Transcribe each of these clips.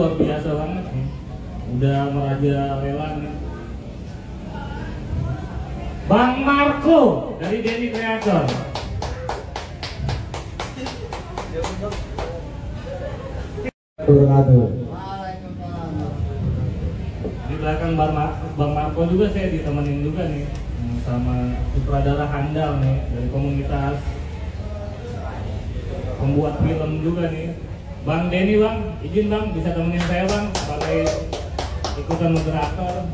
luar biasa banget nih. Udah merajalela nih. Bang Marco dari Denny Creator. Di belakang Bang Marco juga saya ditemenin juga nih sama sutradara handal nih dari komunitas pembuat film juga nih. Bang Denny, Bang, izin Bang bisa temenin saya Bang sebagai ikutan moderator.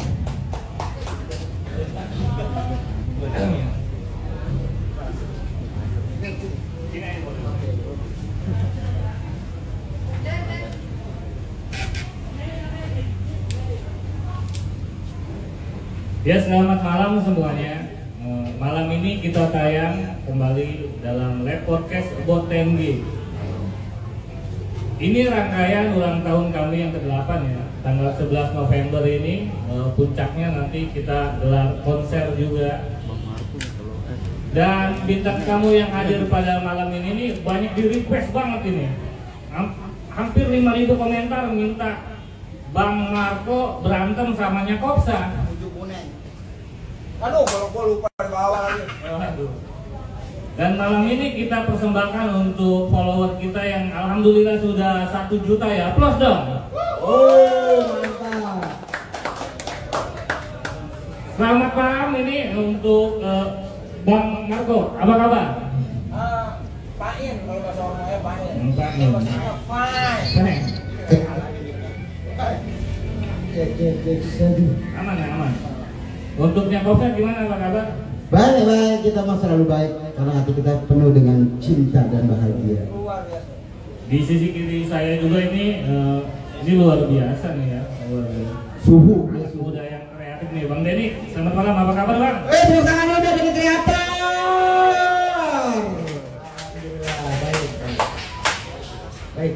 Ya, selamat malam semuanya. Malam ini kita tayang kembali dalam live podcast About TNG. Ini rangkaian ulang tahun kami yang ke-8 ya. Tanggal 11 November ini puncaknya nanti kita gelar konser juga. Dan bintang tamu yang hadir pada malam ini banyak di request banget ini. Hampir 5.000 komentar minta Bang Marco berantem sama Nyakopsa. Aduh, kalau gua lupa di bawah lagi. Dan malam ini kita persembahkan untuk follower kita yang alhamdulillah sudah 1 juta ya. Aplaus dong. Oh, mantap. Selamat malam ini untuk Bang Marco. Apa kabar? Pain, kalau bahasa orangnya pain. Pain. Fine. Aman ya, aman. Untuk Nyakopsa gimana, apa kabar? Baik, kita mah selalu baik karena hati kita penuh dengan cinta dan bahagia. Luar biasa. Di sisi kiri saya juga ini luar biasa nih ya. Suhu. Anak muda yang kreatif nih, Bang Denny. Selamat malam, apa kabar Bang? Tepuk tangannya udah jadi kreator. Baik.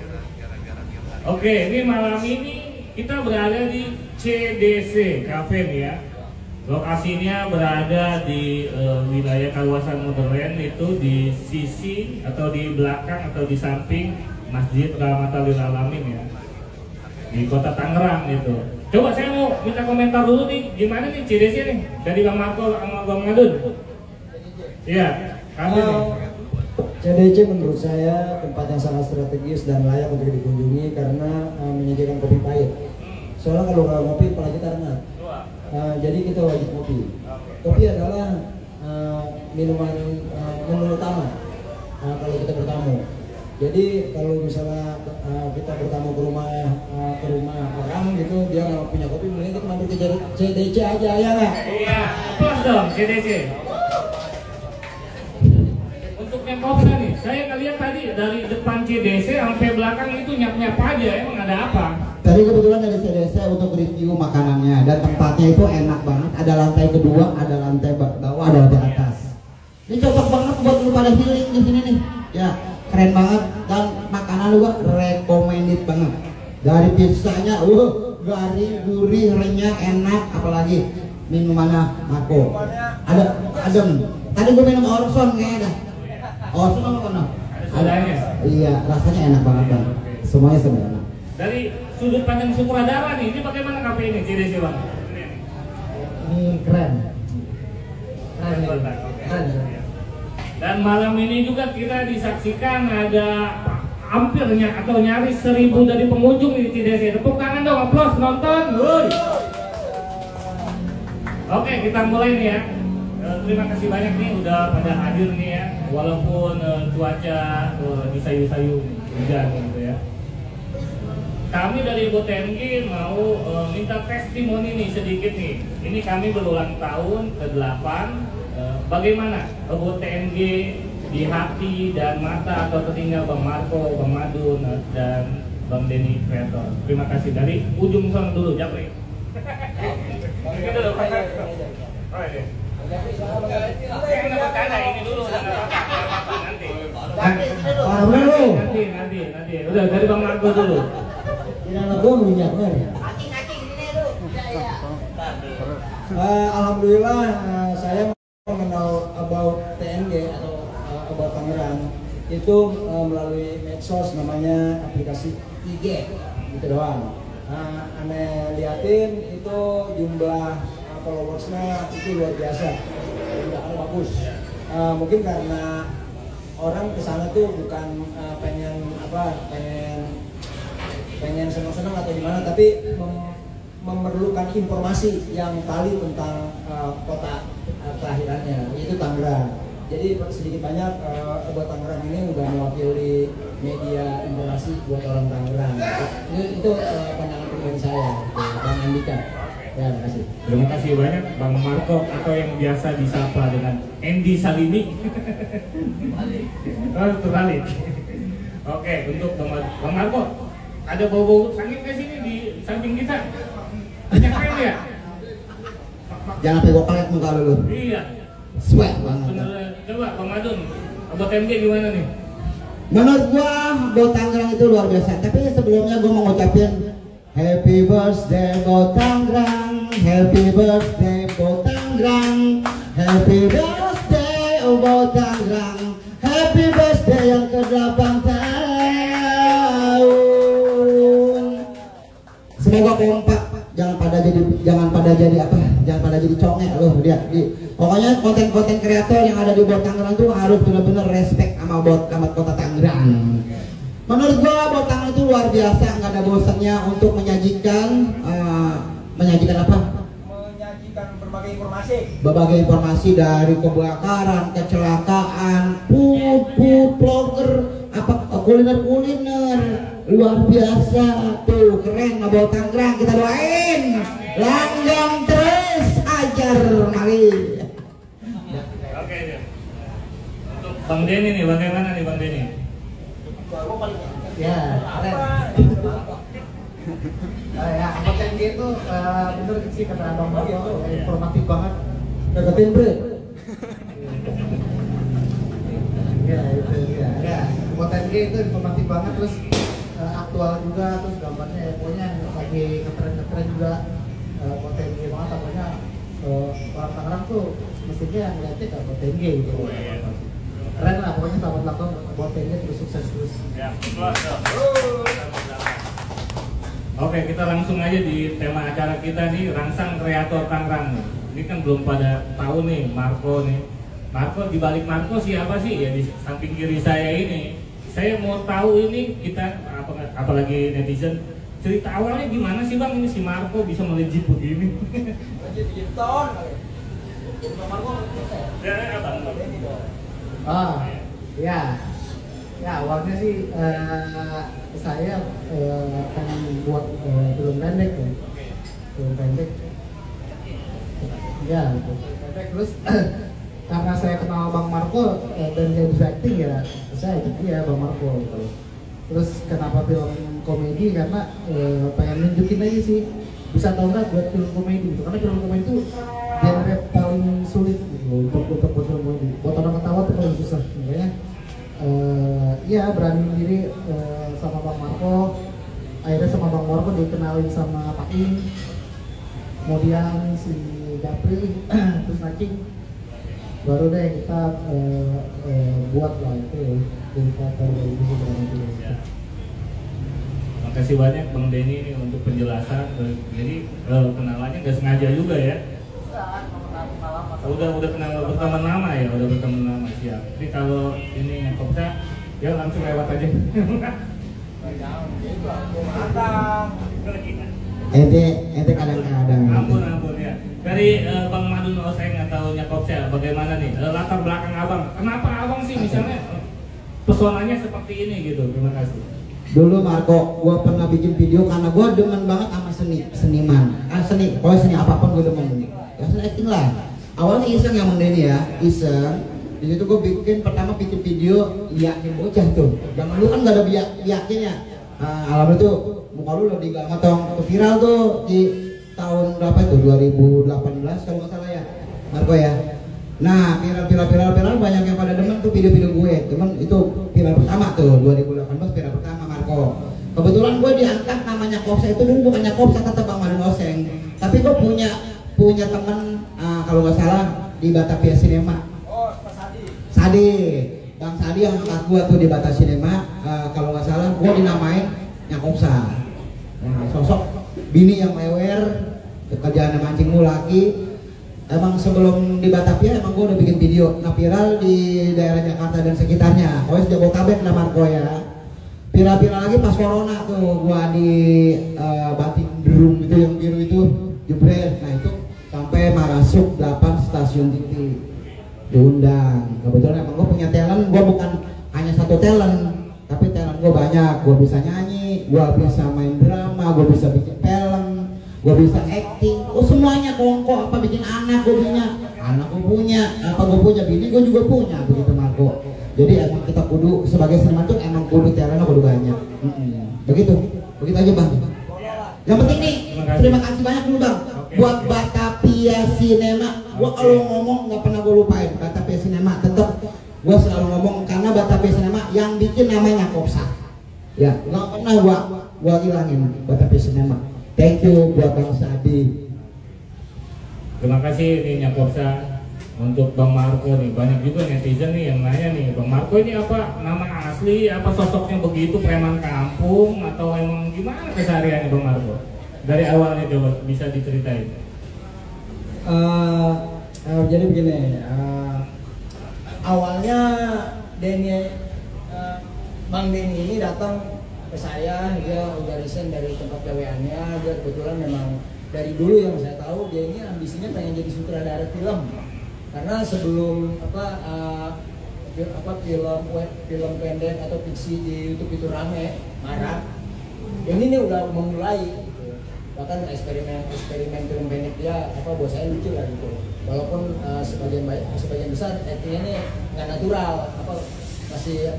Oke, ini malam ini kita berada di CDC Cafe nih ya. Lokasinya berada di wilayah kawasan modern, itu di sisi atau di belakang atau di samping Masjid Rahmatal Lil Alamin ya, di kota Tangerang gitu. Coba saya mau minta komentar dulu nih, gimana nih CDC nih dari Bang Marco sama Bang Madun? Iya, kami nih. CDC menurut saya tempat yang sangat strategis dan layak untuk dikunjungi karena menyediakan kopi pahit. Soalnya kalau nggak ngopi, kepala kita rengat. Jadi kita wajib kopi. Kopi adalah minuman menu utama kalau kita bertamu. Jadi kalau misalnya kita bertamu ke rumah orang gitu, dia nggak punya kopi, mending kita mampir ke CDC aja, ya nggak? Iya, plus dong CDC. Untuk Nyakopsa nih, saya ngeliat tadi dari depan CDC sampai belakang itu nyap-nyap aja, emang ada apa? Tadi kebetulan dari CDC untuk review makanannya dan tempatnya itu enak banget. Ada lantai kedua, ada lantai bawah, ada lantai atas. Ini cocok banget buat lu pada healing di sini nih. Ya, keren banget dan makanan juga recommended banget. Dari pizzanya, garing, gurih, renyah, enak, apalagi minumannya Marco. Ada adem. Tadi gue minum Orson kayaknya dah. Orson apa kan? Adanya. Iya, rasanya enak banget Bang. Semuanya sebenarnya. Dari sudut pandang sutradara nih, ini bagaimana kafe ini CDC Bang? Ini keren. Dan malam ini juga kita disaksikan ada hampirnya atau nyaris 1.000 dari pengunjung di CDC. Tepuk tangan dong, aplaus nonton. Oke, kita mulai nih ya. Terima kasih banyak nih udah pada hadir nih ya. Walaupun cuaca disayu-sayu hujan gitu ya. Kami dari About TNG mau minta testimoni nih sedikit nih. Ini kami berulang tahun ke-8. Bagaimana About TNG di hati dan mata atau telinga Bang Marco, Bang Madun, dan Bang Denny Creator. Terima kasih dari ujung sana dulu, Japri. Ini dulu, ini dulu nanti. Udah dari Bang Marco dulu. Alhamdulillah saya mengenal About TNG atau About Tangerang itu melalui medsos, namanya aplikasi IG gitu doang. Aneh liatin itu jumlah followersnya itu luar biasa, jumlahnya bagus. Mungkin karena orang kesana tuh bukan pengen senang-senang atau gimana, tapi memerlukan informasi yang valid tentang kota kelahirannya, yaitu Tangerang. Jadi sedikit banyak buat Tangerang ini udah mewakili media informasi buat orang Tangerang. Itu pandangan pribadi saya, Bang Andika. Ya, terima kasih. Terima kasih banyak Bang Marco atau yang biasa disapa dengan Andy Salini. Oh, terbalik. Oke, untuk Bang Marco, ada bau-bau sangit nggak sini di samping kita? Banyak keren ya? Jangan sampai gua pelet muka lu. Iya. Sweat banget. Bener. Coba Bang Madun, buat MG gimana nih? Menurut gua Bot Tangerang itu luar biasa. Tapi sebelumnya gua mau ngucapin Happy birthday Bot Tangerang, Happy birthday Bot Tangerang, Happy birthday Bot Tangerang, Happy birthday yang ke-8 tahun. Semoga kompak, jangan pada jadi congek loh dia. Pokoknya konten-konten kreator yang ada di Bot Tangerang tuh harus benar-benar respect sama kota Tangerang. Menurut gua Bot Tangerang itu luar biasa, nggak ada bosannya untuk menyajikan apa? Menyajikan berbagai informasi. Berbagai informasi dari kebakaran, kecelakaan, food blogger, kuliner luar biasa tuh, keren Bot Tangerang. Kita doain langgeng terus, ajar mari. Oke. Untuk Bang Denny nih, bagaimana nih Bang Denny? Ya, keren. Ya, konten itu bener sih kata Abang Marco, informatif banget. Deketin bre. Ya, itu ya. Ya, konten itu informatif banget, terus aktual juga, terus gambarnya ya, pokoknya lagi ngetren juga. Konten banget, apanya orang Tangerang tuh mestinya ngeliatnya ke konten gitu. Keren lah, pokoknya selamat ulang kontennya terus sukses terus. Ya, oke, kita langsung aja di tema acara kita nih, Rangsang Kreator Tangerang nih. Ini kan belum pada tahu nih Marco nih. Marco, di balik Marco siapa sih? Ya di samping kiri saya ini. Saya mau tahu ini kita apalagi netizen, cerita awalnya gimana sih Bang ini si Marco bisa melejit begini? Melejit tahun kali. Marco. Ya, Abang. Oh, ya. Ya, awalnya sih saya pengen buat film pendek ya. Film pendek. Ya, film pendek terus karena saya kenal Bang Marco dan dia bisa acting ya, saya ikut dia Bang Marco gitu. Terus kenapa film komedi, karena pengen nunjukin aja sih bisa tahu nggak buat film komedi gitu. Karena film komedi itu genre paling sulit gitu untuk buat film komedi. Buat orang ketawa tuh paling susah. Makanya ya berani diri sama Bang Marco. Akhirnya sama Bang Marco dikenalin sama Pak In, kemudian si Japri, terus Nacing. Baru deh kita buat lah itu indikator dari bisnis itu. Makasih banyak Bang Denny ini untuk penjelasan. Jadi kenalannya nggak sengaja juga ya? Udah kenal berteman lama ya, udah berteman lama siap. Jadi kalau ini Kopsa, ya langsung lewat aja. Ente kadang-kadang. Ampun ya. Dari Bang Madun Oseng atau Nyakopsa, bagaimana nih latar belakang Abang? Kenapa Abang sih misalnya pesonanya seperti ini gitu? Terima kasih. Dulu Marco, gua pernah bikin video karena gua demen banget sama seniman. Pokoknya seni apapun gua demen. Ya seni acting lah. Awalnya iseng yang Denny ya, iseng. Di situ gua pertama bikin video yakin bocah tuh. Zaman dulu kan gak ada yakinnya. Alhamdulillah tuh muka lu udah digantong viral tuh di tahun berapa itu? 2018 kalau nggak salah ya, Marco ya. Nah, viral banyak yang pada demen tuh video-video gue. Cuman itu viral pertama tuh 2018 viral pertama Marco. Kebetulan gue diangkat namanya Kopsa itu dulu bukannya Kopsa kata Bang Madun Oseng. Tapi gue punya teman kalau nggak salah di Batavia Cinema. Oh, Pak Sadi. Sadi, Bang Sadi yang angkat gue tuh di Batavia Cinema. Kalau nggak salah gue dinamain Nyakopsa. Nah, sosok bini yang lewer, kerjaan mancing laki. Emang sebelum di Batavia emang gue udah bikin video viral di daerah Jakarta dan sekitarnya. Pokoknya Jabodetabek nama Marco ya. Viral-viral lagi pas corona tuh gua di Batik Drum itu yang biru itu jebret. Nah itu sampai masuk 8 stasiun TV diundang. Kebetulan emang gue punya talent, gue bukan hanya satu talent, tapi talent gue banyak. Gue bisa nyanyi, gue bisa main drama, gue bisa bikin film, gue bisa acting, semuanya kongko apa bikin anak gue punya, anak gue punya, apa gue punya, bini gue juga punya, begitu Marco. Jadi emang kita kudu sebagai seniman tuh emang kudu talentnya kudu banyak. Begitu aja bang. Yang penting nih, terima kasih banyak dulu bang. Buat Batavia Cinema, gua kalau ngomong nggak pernah gue lupain Batavia Cinema. Tetap gua selalu ngomong karena Batavia Cinema yang bikin namanya Kopsa. Ya, nggak pernah gua hilangin Batavia Cinema. Thank you buat Bang Sadi. Terima kasih nih Nyakopsa. Untuk Bang Marco nih, banyak juga netizen nih yang nanya nih, Bang Marco ini apa nama asli, apa sosoknya begitu, preman kampung atau emang gimana kesehariannya Bang Marco? Dari awalnya coba bisa diceritain. Jadi begini, awalnya Bang Denny ini datang ke saya, dia udah resign dari tempat gaweannya. Dia kebetulan memang dari dulu yang saya tahu dia ini ambisinya pengen jadi sutradara film. Karena sebelum film pendek atau fiksi di YouTube itu rame, marak. Ini nih udah memulai gitu. Bahkan eksperimen film pendek dia buat saya lucu lah gitu. Walaupun sebagian besar actingnya ini nggak natural, masih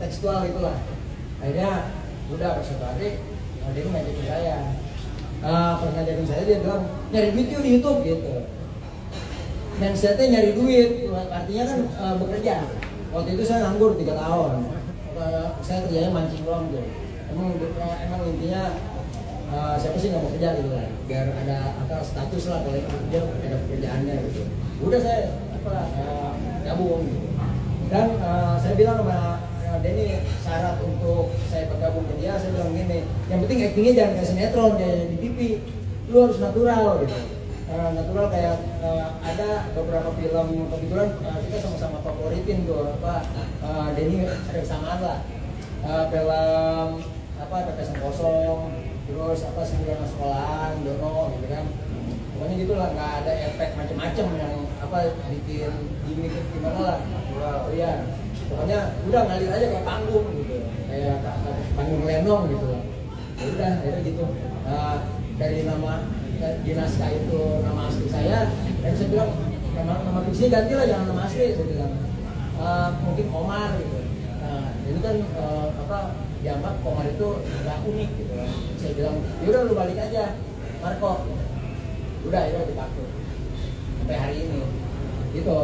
tekstual itulah. Akhirnya udah suatu hari dia ngajakin saya. Pas ngajakin saya dia bilang nyari duit di YouTube gitu. Dan saya tuh nyari duit, artinya kan bekerja. Waktu itu saya nganggur 3 tahun. Saya kerjanya mancing doang gitu. Emang intinya siapa sih nggak mau kerja gitu lah, biar ada status lah kalau dia ada pekerjaannya gitu. Udah saya gabung gitu. Dan saya bilang sama Denny syarat untuk saya bergabung ke dia, saya bilang gini, yang penting actingnya jangan kayak sinetron, kayak di TV, lu harus natural gitu. Natural kayak ada beberapa film kebetulan kita sama-sama favoritin tuh Denny ada kesamaan lah, film Pepesan Kosong, terus Sembilan Sekolahan, Dono gitu kan. Pokoknya gitulah, nggak ada efek macem-macem yang bikin gimmick gimana lah. Oh iya. Pokoknya udah ngalir aja kayak panggung gitu, kayak panggung lenong gitu. Ya udah, akhirnya gitu. Dari nama di naskah itu nama asli saya, dan saya bilang nama fiksi ganti lah, jangan nama asli. Saya bilang mungkin Omar gitu. Ini kan dianggap Omar itu nggak unik gitu. Saya bilang, yaudah lu balik aja, Marco. Udah, ya dipakai sampai hari ini. Gitu.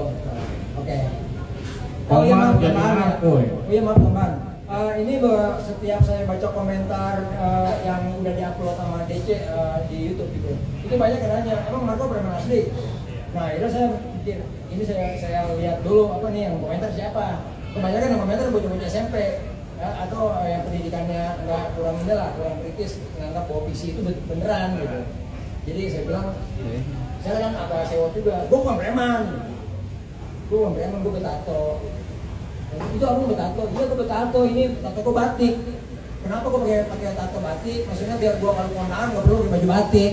Oke. Oh iya maaf teman. Ini setiap saya baca komentar yang udah diupload sama DC di YouTube gitu, itu banyak yang nanya, emang Marco preman asli? Nah, itu saya pikir, ini saya lihat dulu yang komentar siapa. Kebanyakan yang komentar bocah-bocah SMP atau yang pendidikannya kurang kritis, menganggap bahwa visi itu beneran gitu. Jadi saya bilang, saya kan agak sewot juga, gue bukan preman. Gue betato. Itu aku betato, iya gue betato, ini tato gue batik. Kenapa gue pakai tato batik? Maksudnya biar gue kalau kondangan gak perlu pakai baju batik.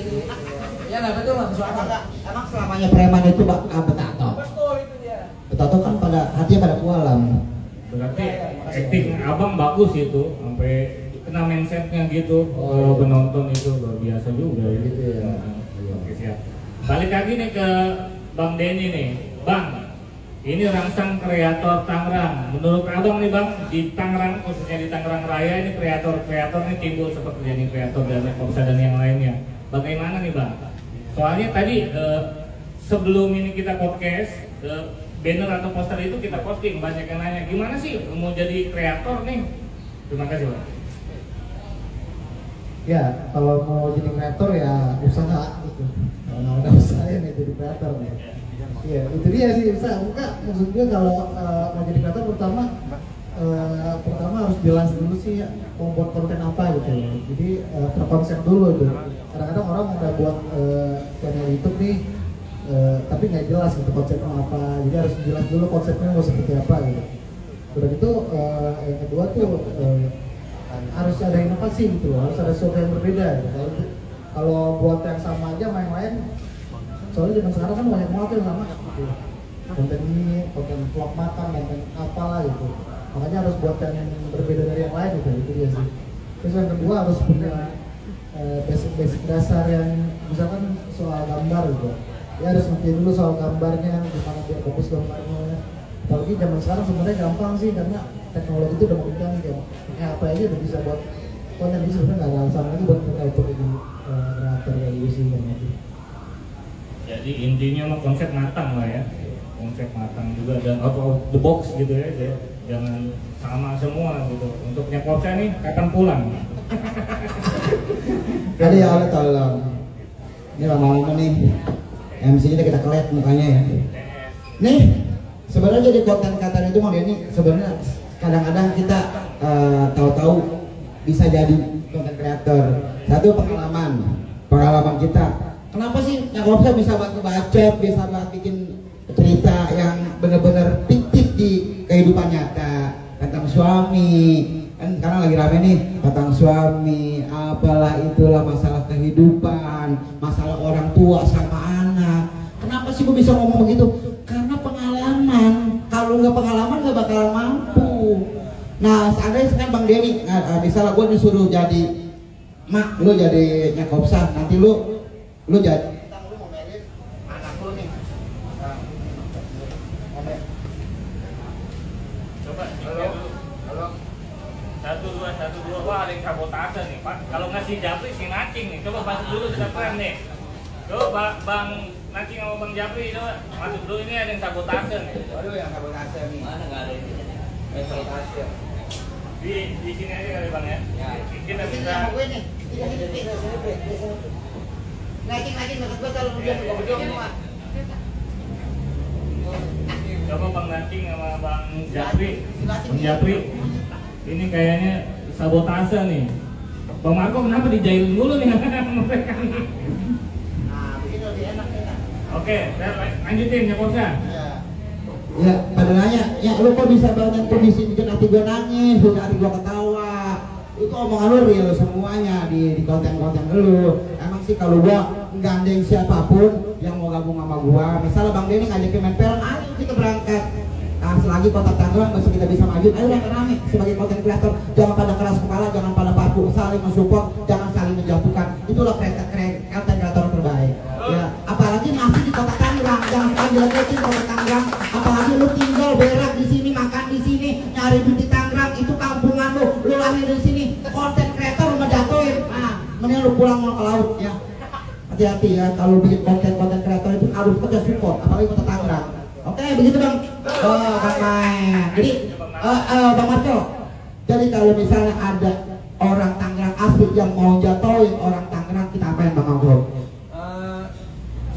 Iya nggak betul nggak? Emang selamanya preman itu betato? Betul itu dia. Betato kan hatinya pada kualam. Berarti acting abang bagus itu, sampai kena mindsetnya gitu. Penonton itu luar biasa juga ya. Gitu ya. Oke, siap. Balik lagi nih ke Bang Denny nih, Bang. Ini Rangsang Kreator Tangerang. Menurut abang nih bang, di Tangerang, khususnya di Tangerang Raya ini kreator nih timbul seperti Denny Kreator dan Kopsa dan yang lainnya. Bagaimana nih bang? Soalnya tadi sebelum ini kita podcast, banner atau poster itu kita posting, banyak yang nanya gimana sih mau jadi kreator nih? Terima kasih bang. Ya, kalau mau jadi kreator ya usaha gitu. Kalau nggak ada usaha ya jadi kreator nih. Iya, itu dia sih, bisa buka. Maksud gue kalau mau jadi kreator pertama pertama harus jelas dulu sih mau buat konten apa gitu. Jadi terkonsep dulu gitu. Kadang-kadang orang udah buat channel YouTube nih, tapi nggak jelas gitu konsepnya apa. Jadi harus jelas dulu konsepnya mau seperti apa gitu. Udah gitu yang kedua tuh harus ada inovasi gitu, harus ada sesuatu yang berbeda gitu. Kalau buat yang sama aja main-main, soalnya zaman sekarang kan banyak banget yang sama gitu. Konten ini, konten vlog makan, konten apalah gitu. Makanya harus buat yang berbeda dari yang lain gitu, itu dia sih. Terus yang kedua harus punya basic dasar yang misalkan soal gambar gitu. Ya harus ngerti dulu soal gambarnya, gimana biar fokus gambarnya. Apalagi zaman sekarang sebenarnya gampang sih karena teknologi itu udah makin canggih ya. Kayak apa aja udah bisa buat konten, jadi sebenarnya nggak ada alasan lagi buat kita untuk jadi kreator kayak gitu sih kan. Jadi intinya mah konsep matang lah ya, konsep matang juga dan out of the box gitu ya, jangan sama semua gitu. Untuk nyekopsa nih kapan pulang? Jadi ya Allah tolong. Ini lama-lama nih MC kita kelet mukanya ya. Nih sebenarnya jadi konten kata itu mau ini sebenarnya kadang-kadang kita tahu-tahu bisa jadi konten kreator. Satu pengalaman kita. Kenapa sih Nyakopsa bisa bantu bacot, bisa bantu bikin cerita yang benar-benar fiktif di kehidupan nyata tentang suami, kan sekarang lagi rame nih tentang suami, apalah itulah masalah kehidupan, masalah orang tua sama anak. Kenapa sih gue bisa ngomong begitu? Karena pengalaman. Kalau nggak pengalaman nggak bakalan mampu. Nah seandainya sekarang Bang Denny, misalnya gue disuruh jadi mak, lu jadi Nyakopsa, nanti lu jadi lu ngomelin anak lu nih. Coba halo. 1 2 1 2. Wah ada yang sabotase nih Pak. Kalau ngasih Japri si Nacing nih. Coba masuk dulu kita keren nih. Coba Bang Nacing sama Bang Japri coba masuk dulu, ini ada yang sabotase nih. Waduh yang sabotase nih. Mana nggak ada ini? Sabotase. Di sini aja kali Bang ya. Kita Sini bisa sama gue nih. Lagi dekat gue kalau udah semua. coba Bang Nacing sama Bang Japri. Bang Japri. Ini kayaknya sabotase nih. Bang Marco kenapa dijailin dulu nih mereka nih? Nah, begini lebih enak. Oke, lanjutin Nyakopsa. Ya, pada nanya, ya lu kok bisa banget tuh bikin hati gue nangis, bikin hati gue ketawa. Itu omongan lu real semuanya di konten-konten lu. Emang sih kalau gua gandeng siapapun yang mau gabung sama gua, misalnya Bang Denny ngajakin main film, ayo kita berangkat. Nah, selagi kota Tangerang masih kita bisa maju, ayo rame-rame sebagai konten kreator. Jangan pada keras kepala, jangan pada baku, saling mensupport, jangan saling menjatuhkan. Itulah konten kreator terbaik. Ya, apalagi masih di kota Tangerang, jangan sekali diledekin kota Tangerang. Apalagi lu tinggal berak di sini, makan di sini, nyari duit di Tangerang, itu kampungan lu lahir di sini. Konten kreator lu ngejatuhin. Nah, mending lu pulang ke laut ya. Hati-hati ya, kalau bikin konten kreator itu harus kita support, apalagi kota Tangerang. Oke, begitu Bang. Bang Mai. Jadi, Bang Marco. Jadi kalau misalnya ada orang Tangerang asli yang mau jatuhin orang Tangerang, kita apain Bang Marco?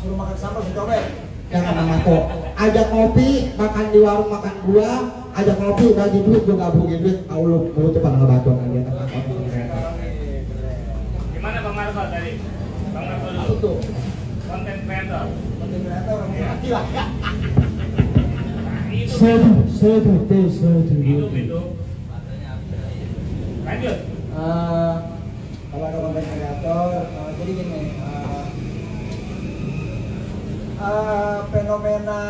Suruh makan sambal si cobek. Jangan Bang Marco. Ajak ngopi, makan di warung makan buah, ajak ngopi, bagi duit, gue gabungin duit. Kalau lu tuh pada ngebacot aja tentang konten kreator. Gimana Bang Marco tadi? Bang Marco dulu. Itu Konten kreator. konten kreator mati lah. Itu. Lanjut. Kalau ada konten kreator, jadi gini, fenomena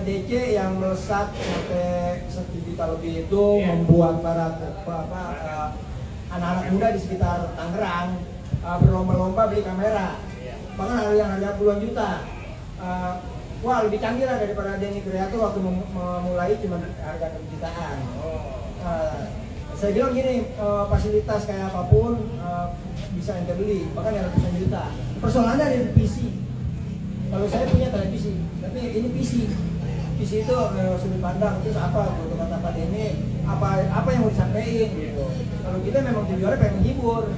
DC yang melesat sampai 1 juta lebih itu membuat para anak-anak muda di sekitar Tangerang berlomba-lomba beli kamera, bahkan ada yang harga puluhan juta. Wah, lebih canggih lah daripada Denny Kreator waktu memulai cuma harga 6 jutaan. Saya bilang gini, fasilitas kayak apapun bisa ente beli, bahkan yang ratusan juta. Persoalannya ada di PC. Kalau saya punya televisi, tapi ini PC. PC itu sudut pandang, terus apa untuk kata Pak Denny, apa yang mau disampaikan gitu. Kalau kita memang tujuannya pengen menghibur.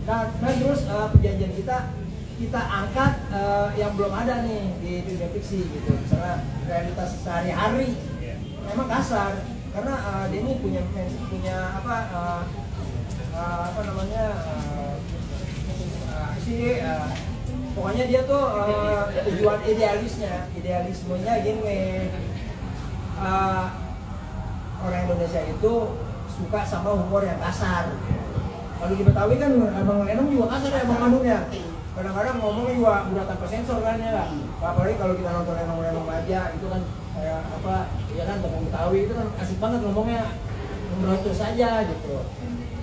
Nah terus perjanjian kita angkat yang belum ada nih di dunia fiksi gitu. Misalnya realitas sehari-hari memang kasar, karena Denny punya apa namanya pokoknya dia tuh tujuan idealismenya gini, orang Indonesia itu suka sama humor yang kasar. Kalau di Betawi kan Abang Lenong juga kasar ya Abang Manungnya. Kadang-kadang ngomongnya juga udah tanpa sensor kan ya. Apalagi kalau kita nonton Lenong aja itu kan kayak apa ya kan Bang Betawi itu kan asik banget ngomongnya, terus saja gitu.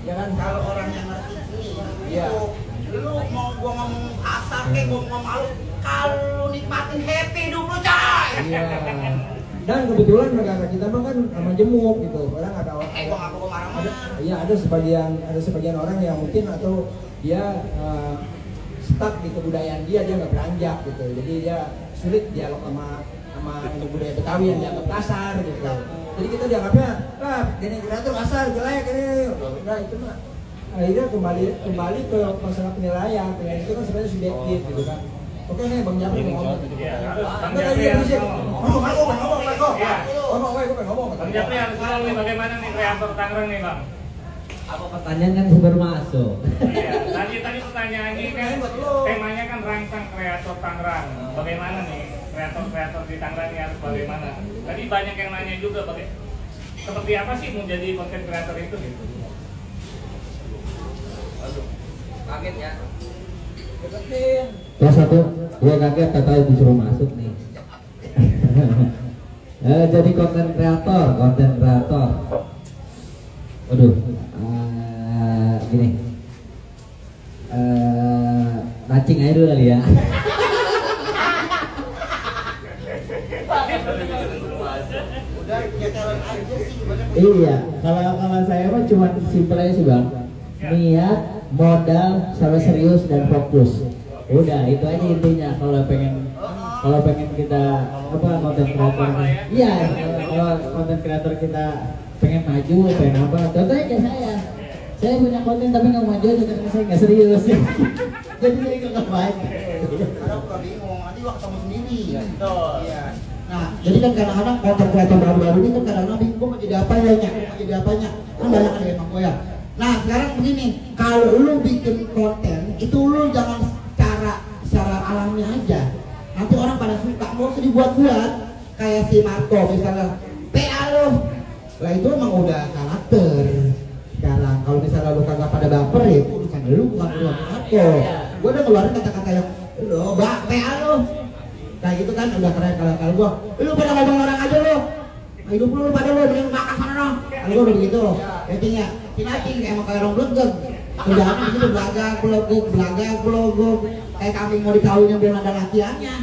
Ya kan Kalau orang yang ngerti sih, iya. Lu mau gua ngomong kasar kayak gua ngomong malu, kalau nikmatin happy hidup lu coy. Iya. Dan kebetulan negara kita mah kan sama jemuk gitu. Orang ada Gua nggak mau marah-marah. Iya ada sebagian orang yang mungkin atau dia stuck di kebudayaan dia nggak beranjak gitu. Jadi dia sulit dialog sama budaya Betawi yang dianggap kasar gitu. Jadi kita dianggapnya Denny Kreator kasar, jelek ini. Nah itu mah akhirnya kembali ke masalah penilaian itu kan sebenarnya subjektif gitu kan. Oke nih Bang Japri ngomong. Iya, harus Bang Bang Japri harus ngomong. Bang Japri harus ngomong nih bagaimana nih kreator Tangerang nih Bang. Apa pertanyaan kan baru masuk? Iya, tadi pertanyaannya kan temanya kan rangsang kreator Tangerang. Bagaimana nih kreator di Tangerang ini harus bagaimana? Tadi banyak yang nanya juga seperti apa sih menjadi konten kreator itu gitu. Aduh, kaget ya. Kelas 1, gue kaget tak tahu disuruh masuk nih. Jadi konten kreator. Waduh, gini. Racing aja dulu kali ya. Iya, kalau saya mah cuma simpel aja sih Bang. Niat, modal, sama serius dan fokus. Udah itu aja intinya. Kalau pengen kita konten kreator, iya kalau konten kreator kita pengen maju, pengen apa? Contohnya kayak saya punya konten tapi nggak maju karena saya nggak serius. Jadi saya nggak baik. Kadang suka bingung, nanti gua ketemu sendiri. Iya. Nah, jadi kan kadang-kadang konten kreator baru-baru ini kan kadang-kadang bingung mau jadi apa ya, kan banyak ada emang ya. Nah, sekarang begini, kalau lu bikin konten itu lu jangan secara alami aja. Nanti orang pada suka, mau usah dibuat-buat kayak si Marco misalnya, PA lu. Lah itu emang udah karakter. Sekarang kalau misalnya lu kagak pada baper ya itu urusan lu bukan urusan Marco. Gua udah keluarin kata-kata yang lo, PA lu. Kayak gitu kan udah keren kalau gua. Lu pada ngomong orang aja lu. Hidup lu pada lu mending makan sana dong. Kalau gua udah begitu loh. Intinya sinacing emang kayak orang blegeng. Kerjaannya begitu belagak, kayak kambing mau dikawin yang belum ada lakiannya.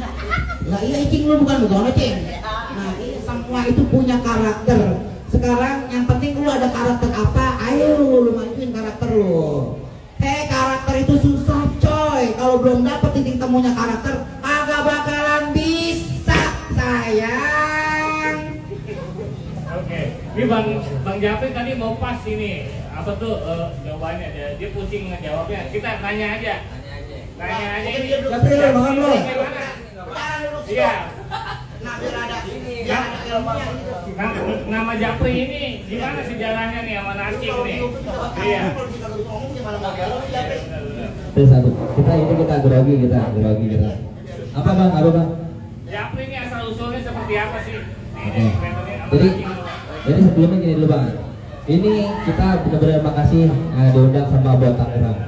Lah iya cing lu bukan begono cing. Nah ini semua itu punya karakter. Sekarang yang penting lu ada karakter apa, ayo lu majuin karakter lu. Karakter itu susah coy. Kalau belum dapet titik temunya karakter, agak bakalan bisa sayang. Oke, ini Bang Japri tadi mau pas ini apa tuh jawabannya dia pusing ngejawabnya. Kita nanya aja ini. Japri lu makan lu. Iya. Nah, biar ada ini. Nama Japri ini gimana sejarahnya nih sama Nacing nih? Iya. Terus satu, kita grogi kita. Apa Bang? Japri ini asal usulnya seperti apa sih? Jadi sebelumnya gini dulu Bang. Ini kita benar-benar makasih diundang sama Buat Tangerang.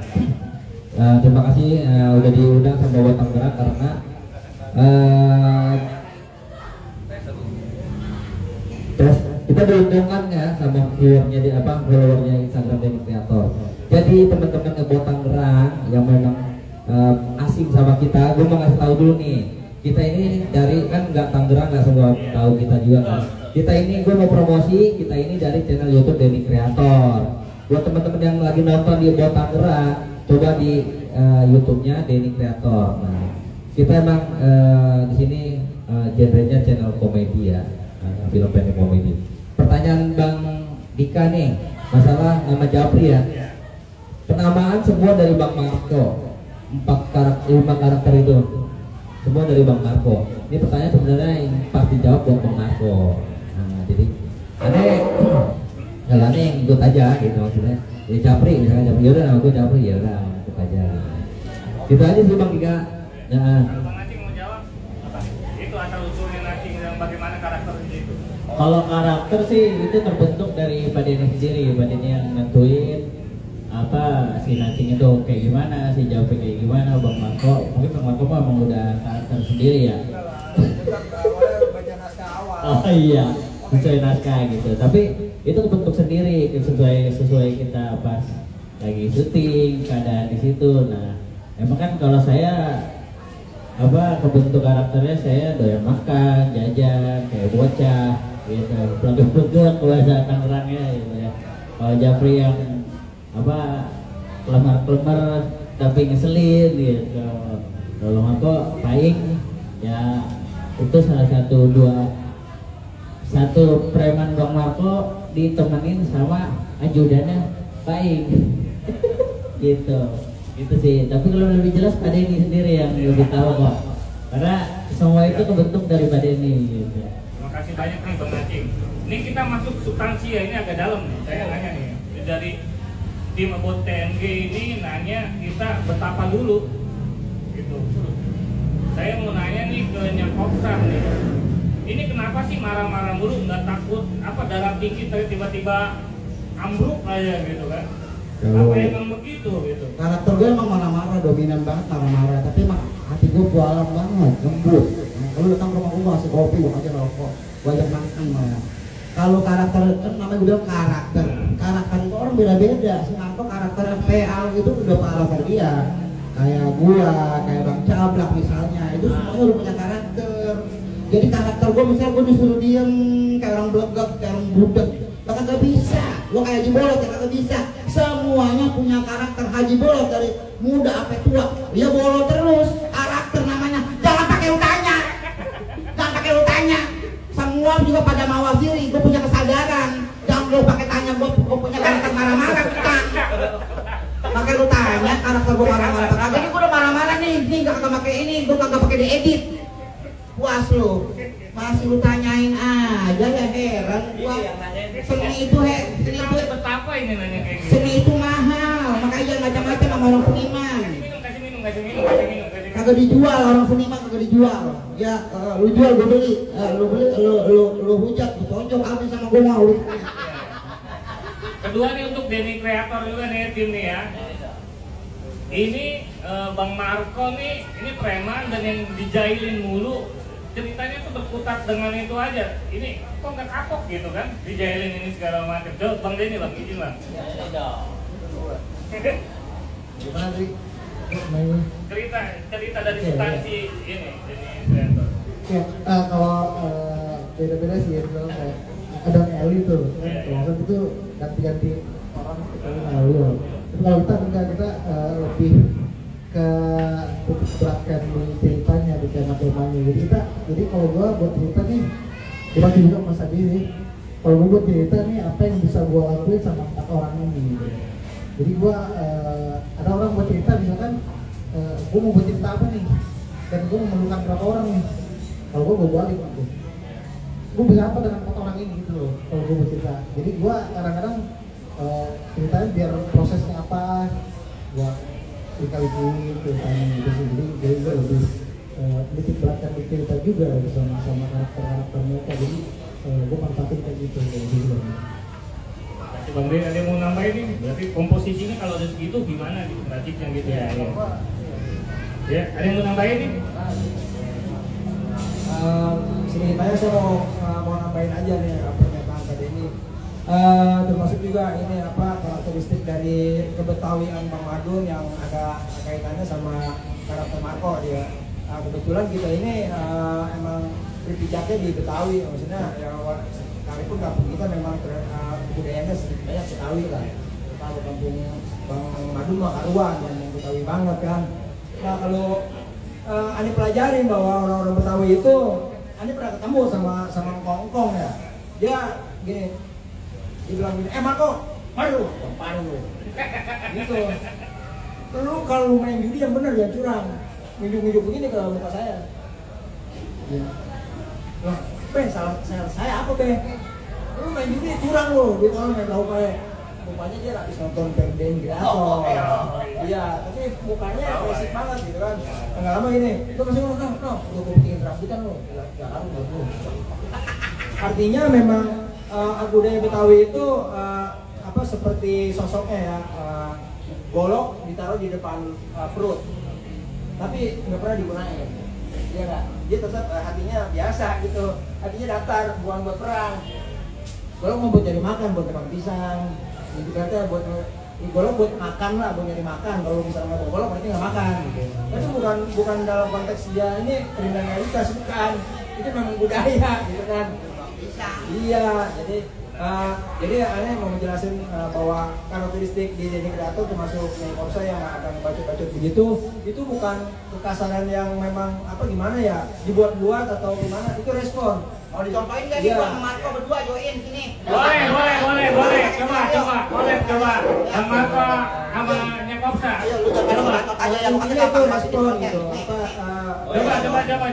Terima kasih udah diundang sama Buat Tangerang karena terus kita diuntungkan ya sama followernya Instagram Denny Kreator. Jadi teman-teman Buat Tangerang yang memang asing sama kita, gue mau ngasih tahu dulu nih. Kita ini dari kan nggak Tangerang, nggak semua tahu kita juga kan. Kita ini gue mau promosi, kita ini dari channel YouTube Denny Kreator. Buat teman-teman yang lagi nonton di Buat Tangerang, coba di YouTube-nya Denny Kreator. Nah, kita emang di sini genrenya channel komedi ya, film pendek komedi. Pertanyaan Bang Dika nih, masalah nama Japri ya. Penamaan semua dari Bang Marco. 5 karakter itu semua dari Bang Marco. Ini pertanyaan sebenarnya yang pasti jawab buat Bang Marco. Nah, jadi aneh jalannya yang ikut aja gitu maksudnya. Ya Japri misalkan Japri, yaudah nama gue Japri, yaudah ikut aja. Gitu aja sih Bang Ika. Nah. Kalau Bang Acing mau jawab apa? Itu asal usulnya Acing dan bagaimana karakter itu. Kalau karakter sih itu terbentuk dari Pak Denny sendiri, Pak Denny yang nentuin apa si Nacing itu kayak gimana, si Japri kayak gimana, Bang Marco mungkin Bang Marco mah emang udah karakter sendiri ya. Baca naskah awal. Oh iya, sesuai naskah gitu. Tapi itu kebentuk sendiri sesuai kita pas lagi syuting keadaan di situ. Nah, emang kan kalau saya apa kebentuk karakternya saya doyan makan, jajan, kayak bocah gitu, plegek-plegek bahasa Tangerangnya gitu ya. Kalau Japri yang apa kelemar-kelemar tapi ngeselin gitu. Kalau Marco paling ya itu salah satu preman Bang Marco ditemenin sama ajudannya Paing gitu sih. Tapi kalau lebih jelas Pak Denny sendiri yang lebih tahu kok, karena semua itu kebentuk dari Pak Denny gitu. Terima kasih banyak nih Bang Acing. Ini kita masuk substansi ya, ini agak dalam nih. Saya nanya nih dari tim About TNG ini nanya kita betapa dulu gitu. Saya mau nanya nih ke Nyakopsar nih. Ini kenapa sih marah-marah mulu, nggak takut apa darah tinggi tiba-tiba ambruk aja gitu kan? Apa emang begitu gitu? Karakter gue emang marah-marah, dominan banget marah-marah, tapi emang hati gue bualam banget, lembut. Kalau datang ke rumah gue kasih kopi, gue aja rokok, gue ajak makan malah. Kalau karakter kan namanya gue bilang karakter itu orang beda-beda. Si Marco karakter PL itu udah karakter dia. Kayak gua, kayak Bang Cablak misalnya, itu semuanya udah punya karakter. Jadi karakter gue misalnya gue disuruh diem kayak orang belegak, kayak orang budek, bahkan gak bisa. Lo kayak Haji Bolot ya kagak bisa. Semuanya punya karakter. Haji Bolot dari muda sampai tua, dia bolot terus. Karakter namanya. Jangan pakai lu tanya. Jangan pakai lu tanya. Semua juga pada mawas diri. Gue punya kesadaran. Jangan lu pakai tanya gue punya karakter marah-marah. Pakai lu tanya karakter gue marah-marah. Kagak ini gue udah marah-marah nih. Nih kagak pakai ini, gue kagak pakai diedit. Puas lu. Masih lu tanyain aja ya, heran gua. Seni itu Betapa ini nanya kayak gitu. Seni itu mahal, makanya jangan macam-macam sama orang seniman. Kasih minum. Kagak dijual, orang seniman kagak dijual. Ya, lu jual gue beli, lu beli, lu hujat, lu tonjok habis sama gue mau. Kedua nih untuk Denny Kreator juga nih tim nih ya. Ini Bang Marco nih, ini preman dan yang dijailin mulu. Ceritanya tuh berkutat dengan itu aja. Ini kok nggak kapok gitu kan? Dijailin ini segala macam. Jawab Bang Denny Bang, izin Bang. Gimana sih? Cerita dari substansi ini Kreator. Ya, kalau beda-beda sih ya, misalnya kayak ada Eli tuh, kan itu ganti-ganti orang kita Eli. Tapi kalau kita lebih ke beratkan di ceritanya, di tema-temanya. Jadi kalau gua buat cerita nih, gua juga sama sendiri. Kalau gua buat cerita nih, apa yang bisa gua lakuin sama 4 orang ini gitu. Jadi gua ada orang buat cerita misalkan gua mau buat cerita apa nih, dan gua memerlukan berapa orang nih. Kalau gua balik aku, gua bisa apa dengan 4 orang ini gitu loh. Kalau gua buat cerita, jadi gua kadang-kadang ceritanya biar prosesnya apa, gua dikali-kali ceritanya gitu sih. Jadi gua lebih sedikit beratkan di cerita juga sama karakter mereka. Jadi gua manfaatin kayak gitu gitu. Bang Denny ada yang mau nambahin ini? Berarti komposisinya kalau ada segitu gimana gitu, raciknya gitu ya? Ya, ada yang mau nambahin nih? Ceritanya saya mau nambahin aja nih pernyataan tadi ini. Termasuk juga ini apa karakteristik dari kebetawian Bang Madun yang ada kaitannya sama karakter Marco dia. Kebetulan kita ini emang berpijaknya di Betawi, maksudnya ya sekalipun kampung kita memang budayanya sedikit banyak Betawi lah. Kalau kampung Bang Madun mah karuan yang Betawi banget kan. Nah kalau Ani pelajarin bahwa orang-orang Betawi itu, Ani pernah ketemu sama Kongkong ya. Dia gini, dia bilang gini, Marco, aduh, paru lu. Gitu. Lu kalau main judi yang benar ya curang. Nunjuk-nunjuk begini ke muka saya. Ya. Loh, salah saya apa, Be? Lu main judi kurang lo, duit orang nggak tahu kayak mukanya dia habis nonton Ferden Kreator. Iya, tapi mukanya basic banget gitu kan. Nggak lama ini, lo masih ngomong, no, gue bikin rambutan lo, nggak harus bagus. Artinya memang budaya Betawi itu seperti sosoknya ya, golok ditaruh di depan perut, tapi nggak pernah digunain. Iya nggak? Dia tetap hatinya biasa gitu, hatinya datar, bukan buat perang. Golok mau buat cari makan, buat makan pisang. Jadi katanya buat golok buat makan lah, buat nyari makan. Kalau misalnya nggak golok berarti nggak makan. Itu bukan dalam konteks dia ini kriminalitas, bukan. Itu memang budaya gitu kan. Iya, jadi aneh mau menjelaskan bahwa karakteristik di Denny Kreator termasuk Nyai Korsa yang akan bacot-bacot begitu, itu bukan kekasaran yang memang gimana ya, dibuat-buat atau gimana, itu respon. Mau dicontohin nggak nih Bang Marco berdua join sini? Boleh. Coba. Bang Marco sama Nyai Korsa. Ayo lu coba aja yang Intinya itu respon gitu. Coba depan.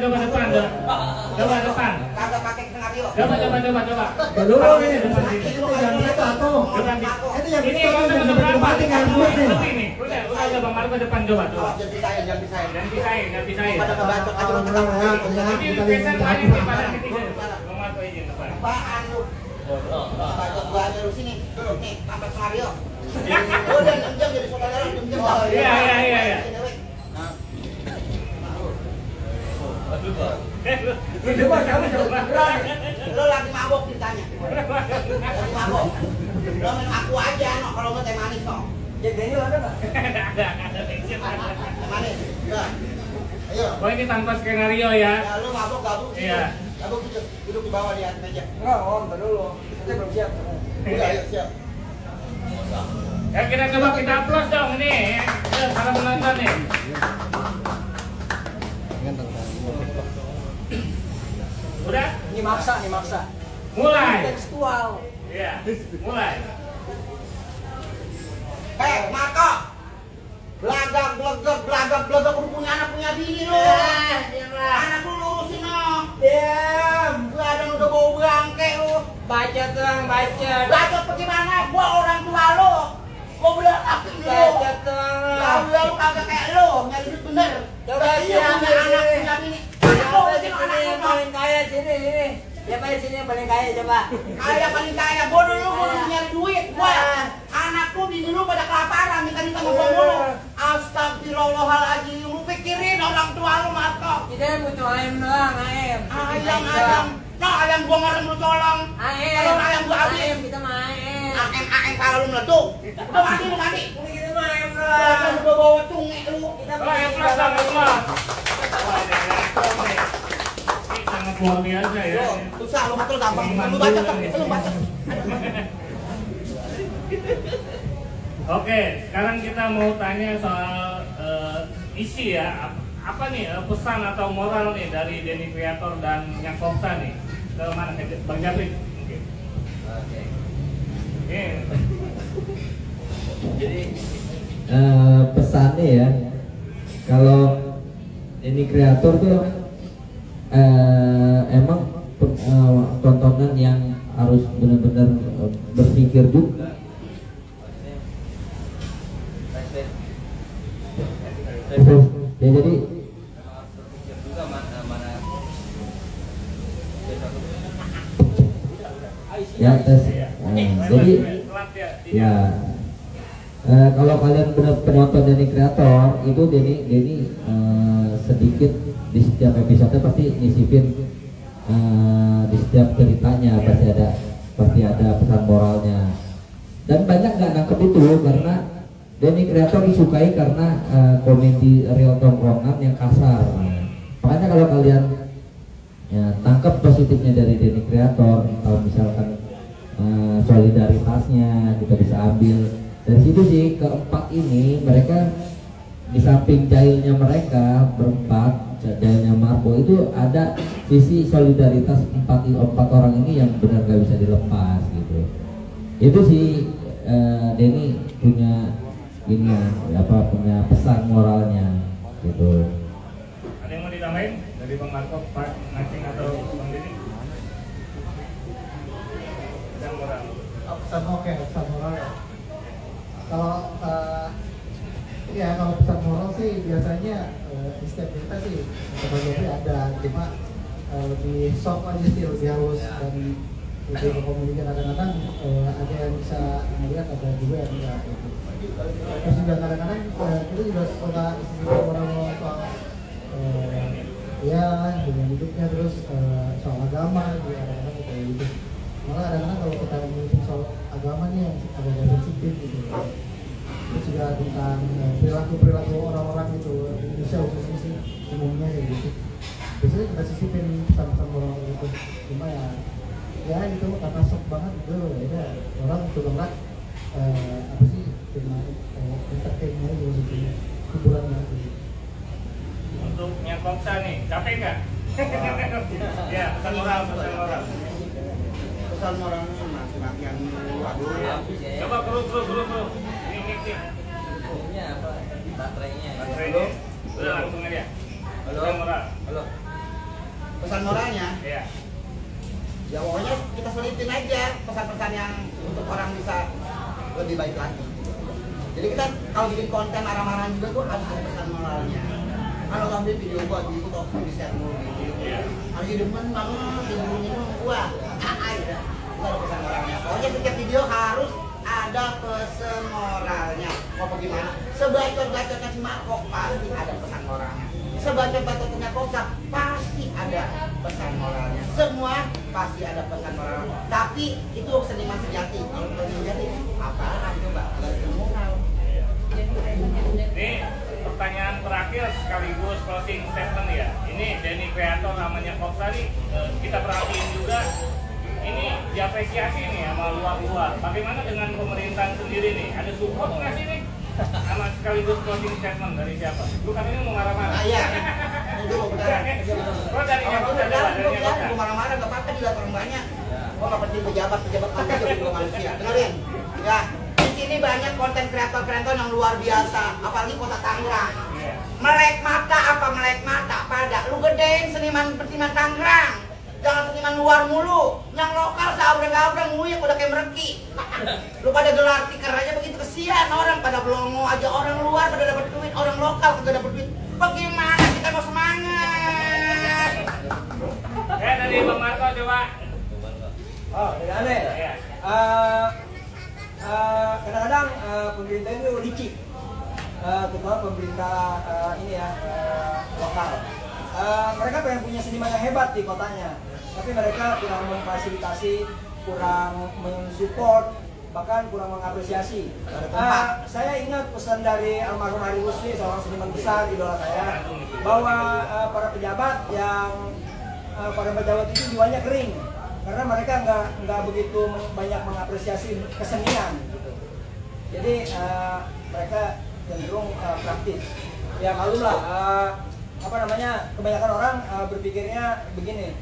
Coba depan. Kagak pakai skenario. Coba. Dulu nih, itu yang itu atau itu yang Ini itu udah yang berapa? berarti nggak buat nih. Udah Bang Marco depan coba. Jangan pisahin. Jangan pisahin. Pada kebacot aja lu Benar ya, Ini pesan tadi nih pada netizen. Bang Marco izin depan. apaan lu? Bacot gua aja lu sini. Nih, pakai skenario. Udah 6 jam jadi saudara 6 jam. Iya. Lu lagi mabok ceritanya. Lagi mabok. Lu main aku aja no kalau mau teh manis no. Ya Daniel ada nggak? Ada. Teh manis. Ya. Ayo. Oh ini tanpa skenario ya. Ya lu mabok gabung sini. Iya. Gabung duduk di bawah di atas meja. Enggak, ntar dulu. Kita belum siap. Udah ayo siap. Ya kita coba kita upload dong nih. Ya, para penonton nih. Udah? Ini maksa. Mulai. Tekstual. Iya. Mulai. Marco. Belagak udah punya anak punya bini lu. Anak lu lurusin no. Diam. Kadang udah bau bangke lu. Bacot doang, bacot. Bacot bagaimana? Gua orang tua lu. Gua udah laki lu. Bacot doang. Ya lu kagak kayak lu, nyari duit bener. Coba Iya punya anak punya bini. Siapa sini yang paling kaya sini? Siapa di sini yang paling kaya coba? Kaya paling kaya, gua dulu nyari duit. Gua anakku bini lu pada kelaparan, minta sama gua mulu. Astagfirullahaladzim, lu pikirin orang tua lu Marco. Kita butuh ayam doang, ayam. Ayam. Nah ayam gua ngarem lu tolong. Kalau ayam gua habis. Ayam kita mah ayam. Ayam kalau lu meletup. Udah mati. Kita mah ayam Bahkan doang. gua bawa tunge lu. Kita Oh, yang plus dong, yang plus. Wah, ini sangat luar biasa ya. Susah lu betul gampang. Lu baca kan? Lu baca. Oke, sekarang kita mau tanya soal isi ya. Apa nih pesan atau moral nih dari Denny Kreator dan Nyai Korsa nih? Ke mana? Bang Japri. Oke. Jadi pesannya ya, kalau Denny Kreator tuh emang tontonan yang harus benar-benar berpikir juga. Ya jadi ya tes. Jadi ya kalau kalian benar penonton Denny Kreator itu Denny sedikit di setiap episode pasti nyisipin di setiap ceritanya pasti ada pesan moralnya, dan banyak nggak nangkep itu karena Denny Kreator disukai karena komedi real tongkrongan yang kasar. Makanya kalau kalian ya tangkap positifnya dari Denny Kreator, kalau misalkan solidaritasnya kita bisa ambil dari situ sih. Keempat ini mereka di samping jahilnya mereka berempat, jahilnya Marco, itu ada sisi solidaritas empat orang ini yang benar gak bisa dilepas gitu. Itu sih Denny punya ini punya pesan moralnya gitu. Ada yang mau ditambahin dari Bang Marco, Pak Nacing atau Bang Denny? moral. Pesan oke, pesan moral ya. Kalau ya kalau pesan moral sih biasanya di setiap kita sih sebagai ada, cuma lebih soft aja sih, lebih halus dan lebih berkomunikasi. Kadang-kadang ada yang bisa melihat, ada juga yang enggak. Terus juga kadang-kadang kita juga suka orang-orang soal ya dengan hidupnya, terus soal agama juga kadang-kadang kayak gitu. Malah kadang-kadang kalau kita ngomongin soal agama nih yang agak sensitif gitu. Terus juga tentang perilaku orang-orang gitu, Indonesia khususnya sih umumnya kayak gitu. Biasanya kita sisipin pesan-pesan orang gitu. Cuma ya gitu karena shock banget gitu, ya orang coba ngeliat apa sih cuma entertainnya gitu, hiburan gitu. Untuk yang Koksa nih, capek nggak? Ya, pesan moral. Pesan moralnya mati-mati yang waduh. Coba bro. Ini. Ini apa? Baterainya. Baterainya. Udah langsung aja. Halo. Pesan moral. Halo. Pesan moralnya, Iya. ya pokoknya kita selipin aja pesan-pesan yang untuk orang bisa lebih baik lagi. Jadi kita kalau bikin konten marah-marahan juga tuh harus ada pesan moralnya. Kalau ngambil video gua di YouTube atau di share mulu gitu. Lagi demen banget video gua. Itu ada pesan moralnya. Pokoknya setiap video harus ada pesan moralnya. Mau bagaimana? Sebacot-bacotnya si Marco pasti ada pesan moralnya. Sebacot-bacotnya Koksa pasti ada pesan moralnya. Semua pasti ada pesan moralnya. Tapi itu seniman sejati. Kalau seniman sejati, apaan coba? Gak ada moral. Ini pertanyaan terakhir sekaligus closing statement ya. Ini Denny Kreator namanya Koksa nih, kita perhatiin juga ini diapresiasi nih sama luar-luar. Bagaimana dengan pemerintahan sendiri nih? Ada support nggak sih nih? Sama sekaligus closing statement dari siapa? Lu kan ini mau marah-marah. Iya. Itu mau benar. Kok dari yang Koksa Mau marah-marah nggak apa-apa di latar banyak. Gua nggak penting pejabat kamu juga manusia. Dengerin. Ya. Di sini banyak konten kreator yang luar biasa, apalagi kota Tangerang. Melek mata pada lu gedein seniman Tangerang. Jangan seniman luar mulu, yang lokal seabreng-abreng nguyek udah kayak mereki. Lu pada gelar tikar aja begitu, kesian orang pada belongo aja, orang luar pada dapat duit, orang lokal kagak dapat duit. Bagaimana kita mau semangat? dari Bang Marco coba. Oh, dari aneh. Iya. Kadang-kadang pemerintah itu licik, terutama pemerintah ini ya lokal. Mereka pengen punya seniman yang hebat di kotanya, tapi mereka kurang memfasilitasi, kurang mensupport, bahkan kurang mengapresiasi. Saya ingat pesan dari almarhum Ari Rusli, seorang seniman besar idola saya, bahwa para pejabat itu jiwanya kering. Karena mereka nggak begitu banyak mengapresiasi kesenian gitu. Jadi mereka cenderung praktis. Ya malumlah, kebanyakan orang berpikirnya begini,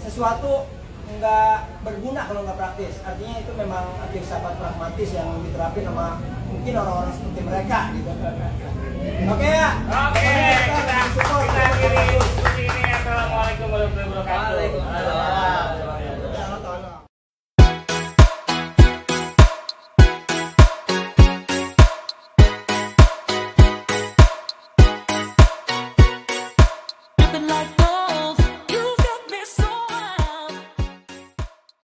sesuatu nggak berguna kalau nggak praktis. Artinya itu memang filsafat pragmatis yang diterapin sama mungkin orang-orang seperti mereka gitu. Oke ya. Oke, kita akhiri diskusi ini. Assalamualaikum warahmatullahi wabarakatuh. Waalaikumsalam.